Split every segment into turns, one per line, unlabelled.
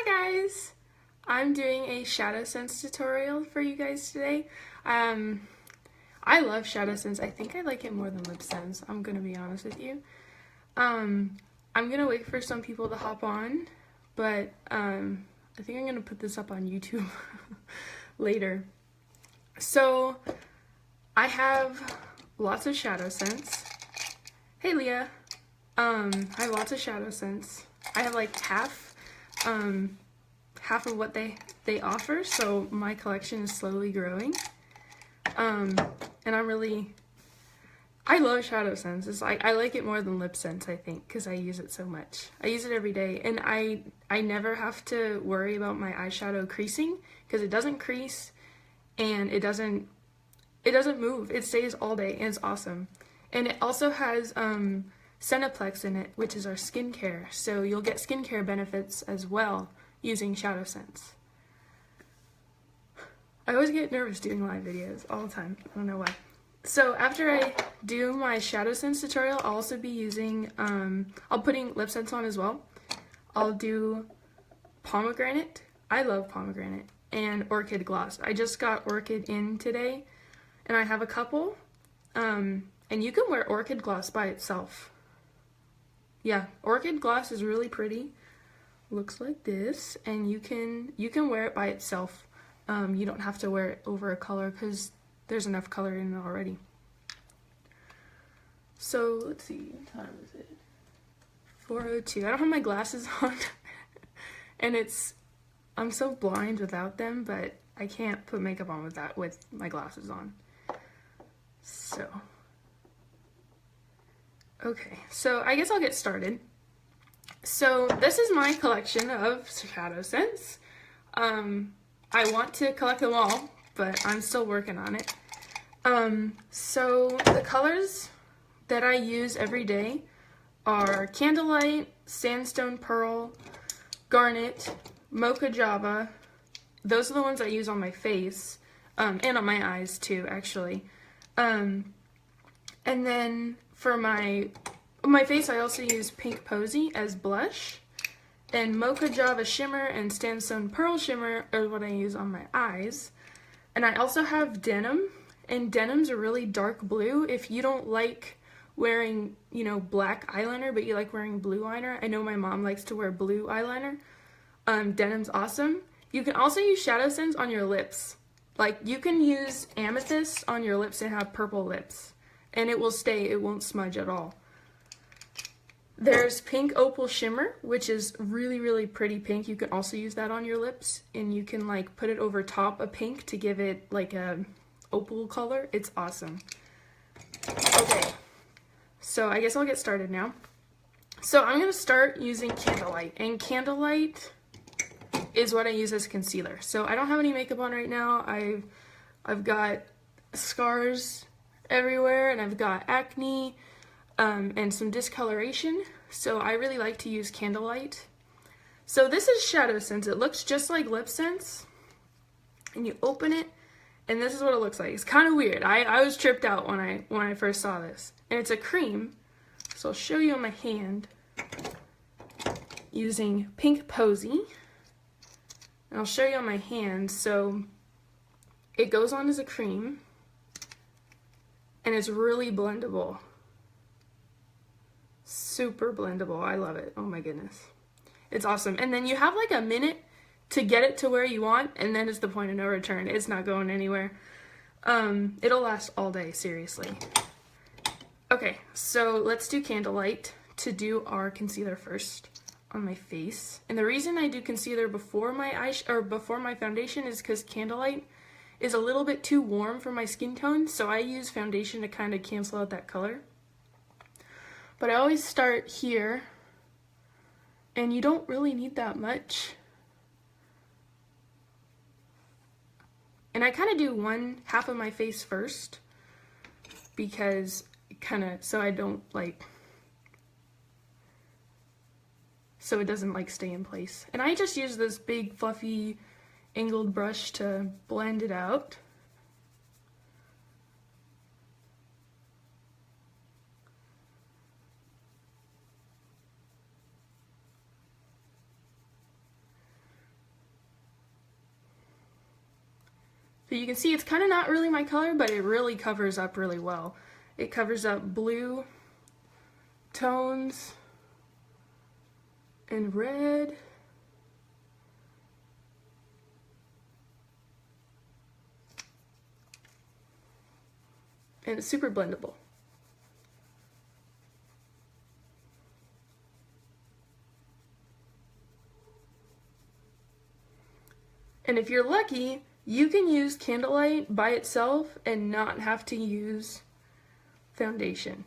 Hi guys! I'm doing a ShadowSense tutorial for you guys today. I love ShadowSense. I think I like it more than LipSense, I'm gonna be honest with you. I'm gonna wait for some people to hop on, but I think I'm gonna put this up on YouTube later. So, I have lots of ShadowSense. Hey Leah! I have lots of ShadowSense. I have like half of what they offer, so my collection is slowly growing. And I love ShadowSense. It's like, I like it more than LipSense, I think, because I use it so much. I use it every day, and I never have to worry about my eyeshadow creasing, because it doesn't crease, and it doesn't move. It stays all day, and it's awesome. And it also has Cineplex in it, which is our skincare, so you'll get skincare benefits as well using ShadowSense. I always get nervous doing live videos all the time. I don't know why. So after I do my ShadowSense tutorial, I'll also be using, I'll putting LipSense on as well. I'll do Pomegranate. I love Pomegranate. And Orchid gloss. I just got Orchid in today, and I have a couple. And you can wear Orchid gloss by itself. Yeah, Orchid gloss is really pretty. Looks like this, and you can wear it by itself. You don't have to wear it over a color because there's enough color in it already. So let's see, what time is it? 4:02. I don't have my glasses on, and I'm so blind without them, but I can't put makeup on with my glasses on. So, okay, so I guess I'll get started. So this is my collection of ShadowSense. I want to collect them all, but I'm still working on it. So the colors that I use every day are Candlelight, Sandstone Pearl, Garnet, Moca Java. Those are the ones I use on my face, and on my eyes too, actually. And then for my face, I also use Pink Posey as blush, and Moca Java Shimmer and Sandstone Pearl Shimmer are what I use on my eyes. And I also have denim, and denim's a really dark blue. If you don't like wearing, black eyeliner, but you like wearing blue eyeliner, I know my mom likes to wear blue eyeliner, denim's awesome. You can also use ShadowSense on your lips. Like, you can use amethyst on your lips and have purple lips, and it will stay, it won't smudge at all. There's Pink Opal Shimmer, which is really, really pretty pink. You can also use that on your lips, and you can like put it over top of pink to give it like a opal color. It's awesome. Okay, so I guess I'll get started now. So I'm gonna start using Candlelight, and Candlelight is what I use as concealer. So I don't have any makeup on right now. I've got scars everywhere, and I've got acne, and some discoloration, so I really like to use Candlelight. So this is ShadowSense. It looks just like LipSense, and you open it, and this is what it looks like. It's kind of weird. I was tripped out when I first saw this, and it's a cream. So I'll show you on my hand using Pink Posey, and I'll show you on my hand. So it goes on as a cream, and it's really blendable. Super blendable. I love it. Oh my goodness. It's awesome. And then you have like a minute to get it to where you want, and then it's the point of no return. It's not going anywhere. It'll last all day, seriously. Okay, so let's do Candlelight to do our concealer first on my face. And the reason I do concealer before my foundation is because Candlelight is a little bit too warm for my skin tone, so I use foundation to kind of cancel out that color. But I always start here, and you don't really need that much. And I kind of do one half of my face first, because so I don't so it doesn't like stay in place. And I just use this big fluffy angled brush to blend it out. But you can see it's kind of not really my color, but it really covers up really well. It covers up blue tones and red. And it's super blendable. And if you're lucky, you can use Candlelight by itself and not have to use foundation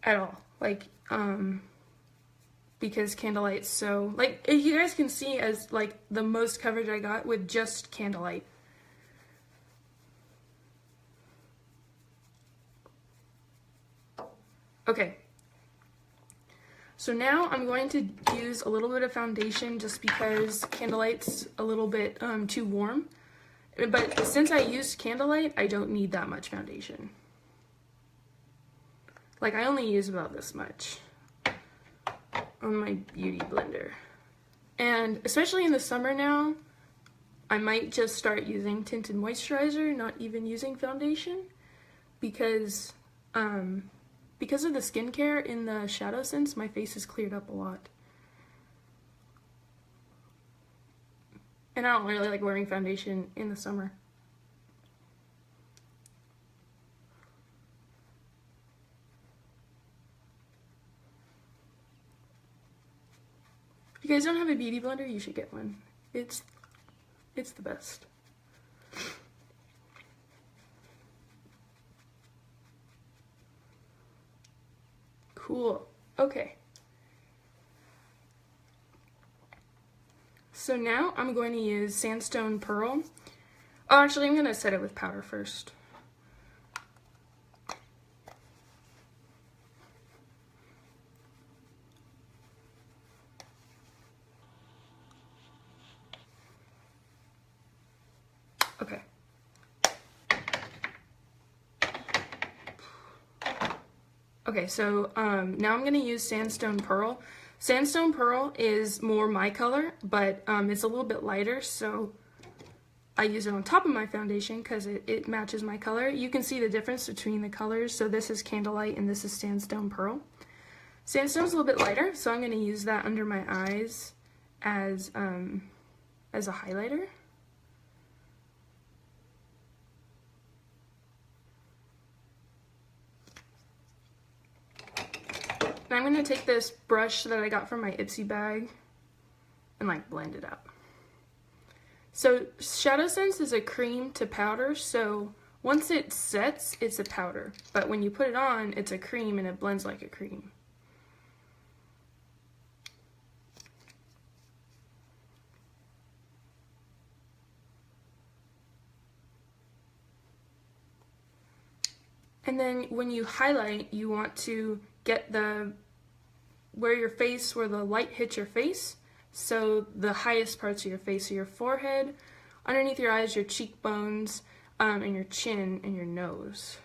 at all. Like, because Candlelight's so, like, you guys can see as, like, the most coverage I got with just Candlelight. Okay. So now I'm going to use a little bit of foundation just because Candlelight's a little bit too warm. But since I used Candlelight, I don't need that much foundation. Like, I only use about this much on my beauty blender. And especially in the summer now, I might just start using tinted moisturizer, not even using foundation, because of the skincare in the ShadowSense, my face is cleared up a lot. And I don't really like wearing foundation in the summer. If you guys don't have a beauty blender, you should get one. It's the best. Cool. Okay. So now I'm going to use Sandstone Pearl. Oh, actually, I'm going to set it with powder first. Okay. Okay, so now I'm going to use Sandstone Pearl. Sandstone Pearl is more my color, but it's a little bit lighter, so I use it on top of my foundation because it matches my color. You can see the difference between the colors. So this is Candlelight and this is Sandstone Pearl. Sandstone's a little bit lighter, so I'm going to use that under my eyes as a highlighter. And I'm going to take this brush that I got from my Ipsy bag and like blend it out. So ShadowSense is a cream to powder, so once it sets, it's a powder. But when you put it on, it's a cream and it blends like a cream. And then when you highlight, you want to get where the light hits your face. So the highest parts of your face, so your forehead, underneath your eyes, your cheekbones, and your chin and your nose.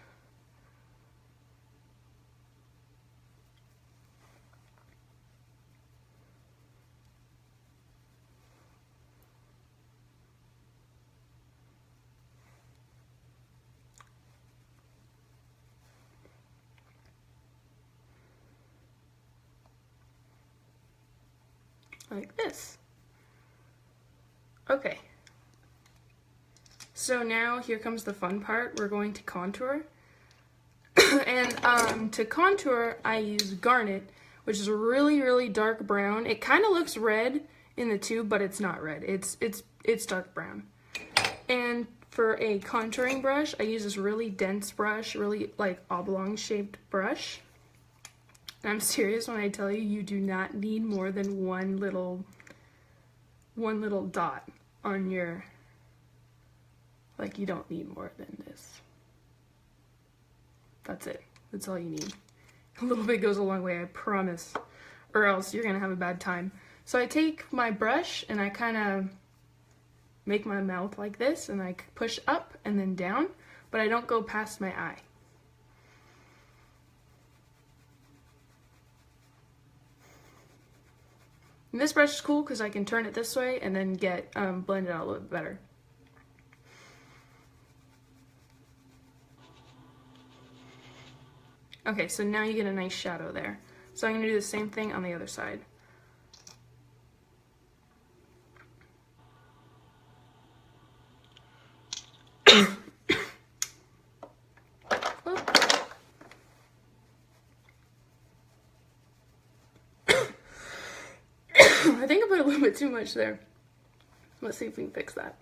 Like this. Okay. So now here comes the fun part. We're going to contour. And to contour, I use Garnet, which is a really, really dark brown. It kind of looks red in the tube, but it's not red. It's dark brown. And for a contouring brush, I use this really dense brush, really like oblong shaped brush. I'm serious when I tell you, you do not need more than one little dot on your, like, you don't need more than this. That's it. That's all you need. A little bit goes a long way, I promise, or else you're gonna have a bad time. So I take my brush and I kind of make my mouth like this, and I push up and then down, but I don't go past my eye. And this brush is cool because I can turn it this way and then get blend it out a little bit better. Okay, so now you get a nice shadow there. So I'm going to do the same thing on the other side. I think I put a little bit too much there. Let's see if we can fix that.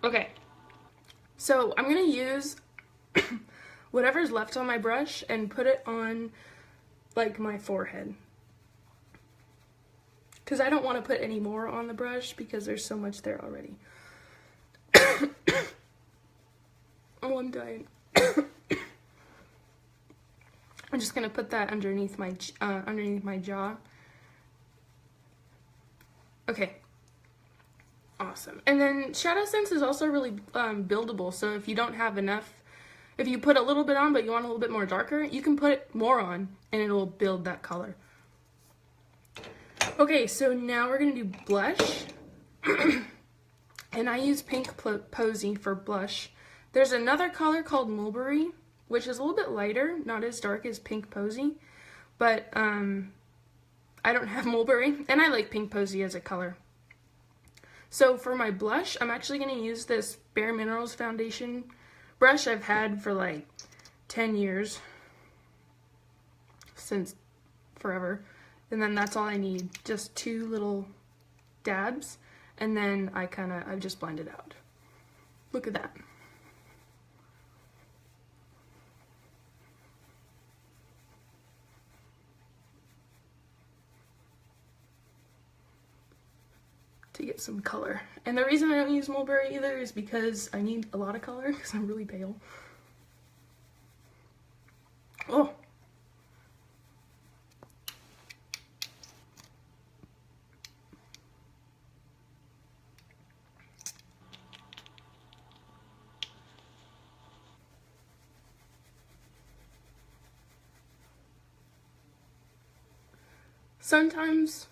Okay, so I'm gonna use whatever's left on my brush and put it on like my forehead. Because I don't want to put any more on the brush because there's so much there already. Oh, I'm dying. I'm just gonna put that underneath my jaw. Okay. Awesome. And then ShadowSense is also really buildable, so if you don't have enough, if you put a little bit on but you want a little bit more darker, you can put more on and it will build that color. Okay, so now we're going to do blush. And I use pink Posey for blush. There's another color called Mulberry, which is a little bit lighter, not as dark as pink Posey, but I don't have Mulberry, and I like pink Posey as a color. So for my blush, I'm actually going to use this Bare Minerals foundation brush I've had for like 10 years, since forever, and then that's all I need, just 2 little dabs, and then I just blend it out. Look at that. To get some color. And the reason I don't use Mulberry either is because I need a lot of color because I'm really pale. Oh! Sometimes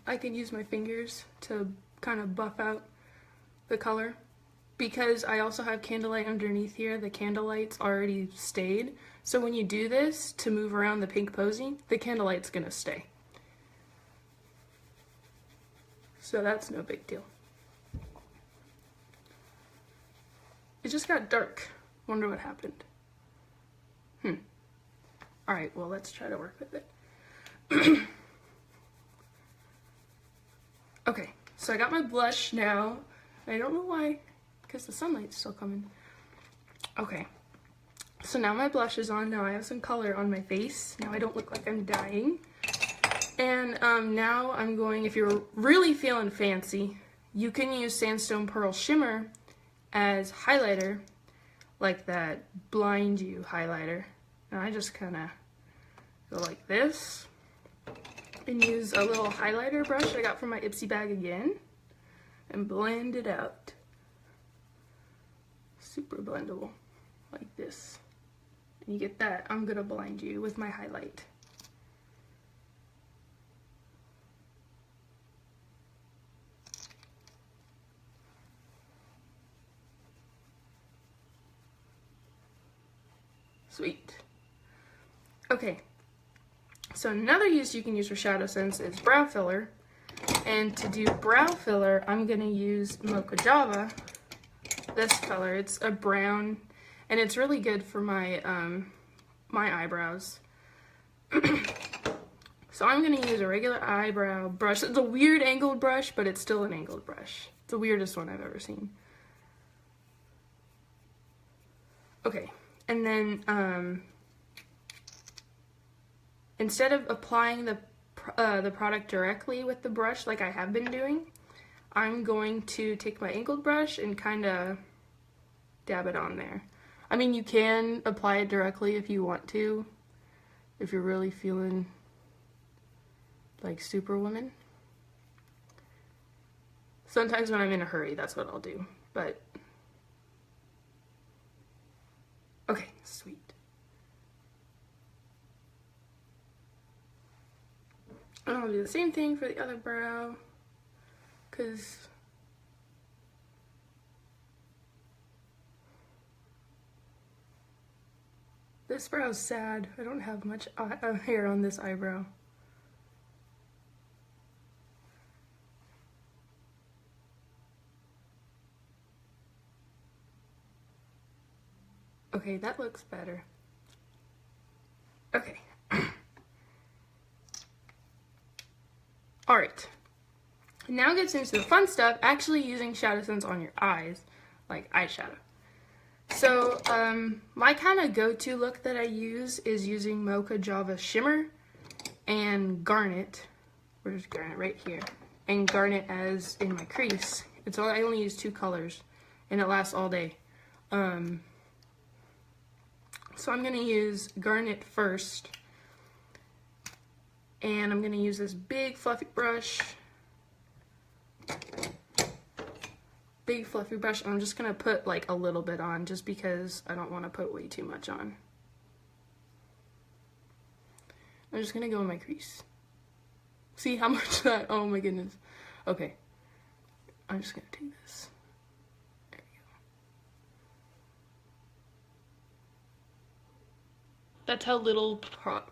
I can use my fingers to kind of buff out the color because I also have Candlelight underneath here. The Candlelight's already stayed, so when you do this to move around the pink Posey, the Candlelight's gonna stay. So that's no big deal. It just got dark. Wonder what happened. Alright, well, let's try to work with it. Okay, so I got my blush now. I don't know why, because the sunlight's still coming. Okay, so now my blush is on. Now I have some color on my face. Now I don't look like I'm dying. And now I'm going, if you're really feeling fancy, you can use Sandstone Pearl Shimmer as highlighter, like that Blind You highlighter. And I just kind of go like this. And use a little highlighter brush I got from my Ipsy bag again and blend it out. Super blendable, like this. And you get that, I'm gonna blind you with my highlight. Sweet. Okay. So another use you can use for ShadowSense is brow filler. And to do brow filler, I'm going to use Moca Java, this color. It's a brown, and it's really good for my my eyebrows. So I'm going to use a regular eyebrow brush. It's a weird angled brush, but it's still an angled brush. It's the weirdest one I've ever seen. Okay, and then instead of applying the product directly with the brush like I have been doing, I'm going to take my angled brush and kind of dab it on there. I mean, you can apply it directly if you want to, if you're really feeling like Superwoman. Sometimes when I'm in a hurry, that's what I'll do, but okay, sweet. And I'll do the same thing for the other brow. because this brow's sad. I don't have much hair on this eyebrow. Okay, that looks better. Okay. Alright. Now gets into the fun stuff, actually using ShadowSense on your eyes, like eyeshadow. So, my kind of go-to look that I use is using Moca Java Shimmer and Garnet. Where's Garnet? Right here. And Garnet as in my crease. I only use 2 colors, and it lasts all day. So I'm going to use Garnet first, and I'm going to use this big fluffy brush. I'm just going to put like a little bit on just because I don't want to put way too much on. I'm just going to go in my crease. See how much that, oh my goodness. Okay, I'm just going to take this. That's how little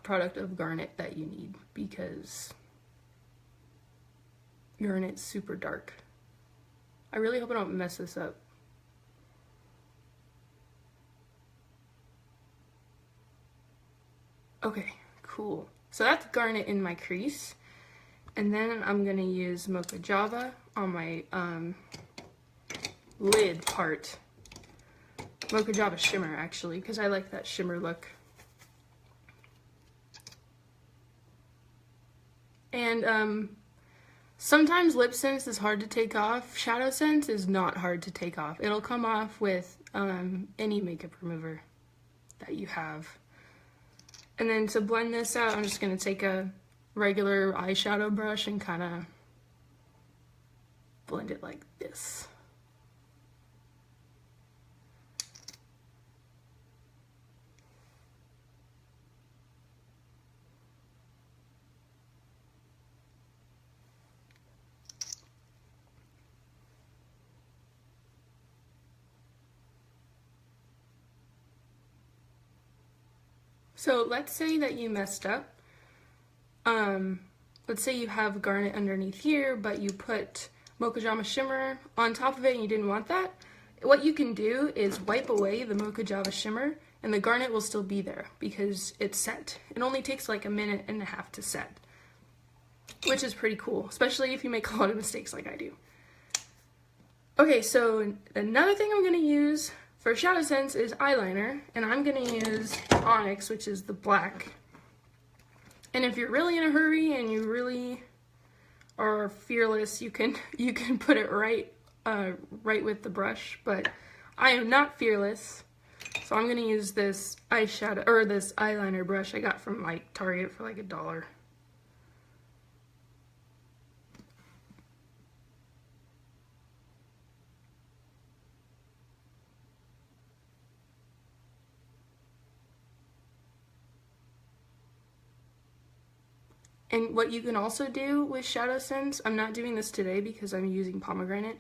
product of Garnet that you need, because Garnet's super dark. I really hope I don't mess this up. Okay, cool. So that's Garnet in my crease. And then I'm going to use Moca Java on my lid part. Moca Java Shimmer, actually, because I like that shimmer look. And sometimes lip sense is hard to take off. ShadowSense is not hard to take off. It'll come off with any makeup remover that you have. And then to blend this out, I'm just going to take a regular eyeshadow brush and kind of blend it like this. So let's say that you messed up. Let's say you have Garnet underneath here, but you put Mocha Java Shimmer on top of it and you didn't want that. What you can do is wipe away the Mocha Java Shimmer and the Garnet will still be there because it's set. It only takes like 1.5 minutes to set, which is pretty cool, especially if you make a lot of mistakes like I do. Okay, so another thing I'm going to use for ShadowSense is eyeliner, and I'm going to use Onyx, which is the black. And if you're really in a hurry and you really are fearless, you can put it right with the brush, but I am not fearless, so I'm going to use this eyeshadow, or this eyeliner brush I got from like Target for like $1. And what you can also do with ShadowSense, I'm not doing this today because I'm using Pomegranate,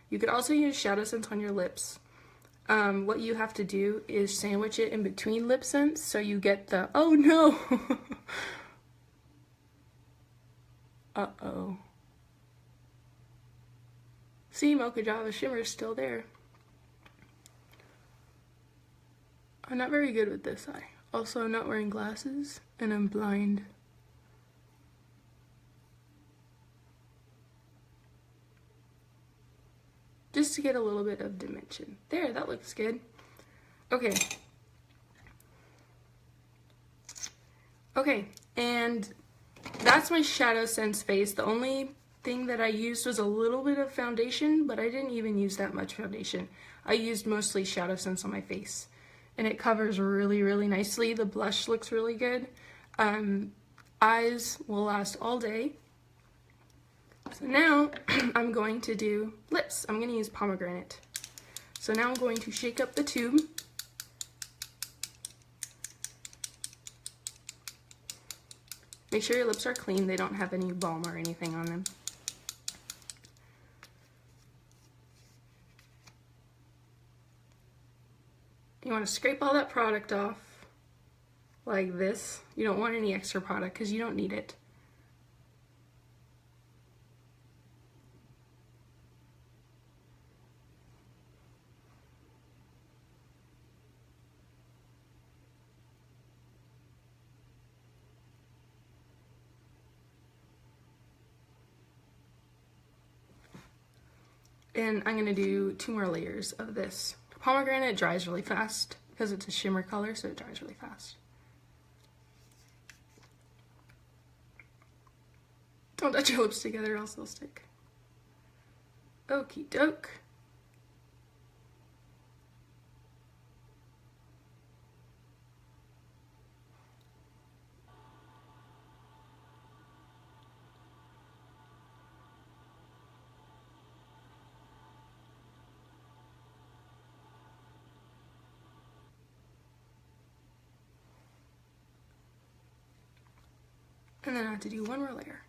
you could also use ShadowSense on your lips. What you have to do is sandwich it in between lip sense so you get the, oh no! Uh-oh. See, Mocha Java Shimmer is still there. I'm not very good with this eye. Also, I'm not wearing glasses, and I'm blind. Just to get a little bit of dimension. There, that looks good. Okay. Okay, and that's my ShadowSense face. The only thing that I used was a little bit of foundation, but I didn't even use that much foundation. I used mostly ShadowSense on my face. And it covers really, really nicely. The blush looks really good. Eyes will last all day. So now I'm going to do lips. I'm going to use Pomegranate. So now I'm going to shake up the tube. Make sure your lips are clean. They don't have any balm or anything on them. You want to scrape all that product off like this. You don't want any extra product because you don't need it. And I'm going to do 2 more layers of this. Pomegranate dries really fast because it's a shimmer color, so it dries really fast. Don't touch your lips together, else they'll stick. Okie doke. And then I have to do 1 more layer.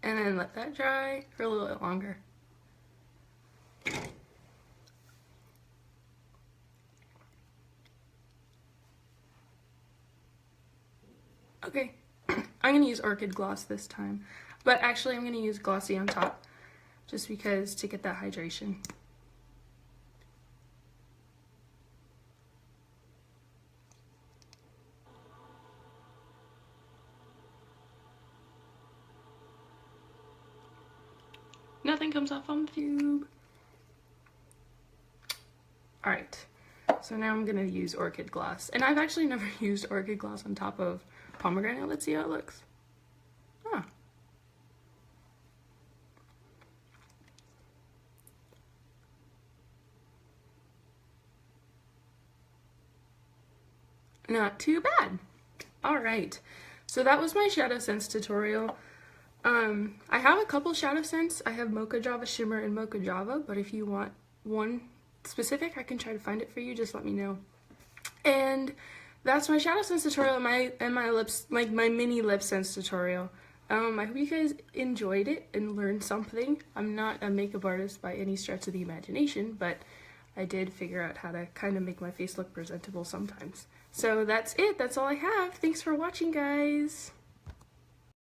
And then let that dry for a little bit longer. Okay, I'm going to use Orchid gloss this time, but actually I'm going to use Glossy on top, just because to get that hydration. Nothing comes off on the tube. Alright, so now I'm going to use Orchid gloss, and I've actually never used Orchid gloss on top of Pomegranate. Let's see how it looks. Huh. Not too bad. Alright, so that was my ShadowSense tutorial. I have a couple ShadowSense. I have Moca Java, Shimmer, and Moca Java, but if you want one specific, I can try to find it for you. Just let me know. And that's my ShadowSense tutorial and my lips, like my mini lip sense tutorial. I hope you guys enjoyed it and learned something. I'm not a makeup artist by any stretch of the imagination, but I did figure out how to kind of make my face look presentable sometimes. So that's it. That's all I have. Thanks for watching, guys.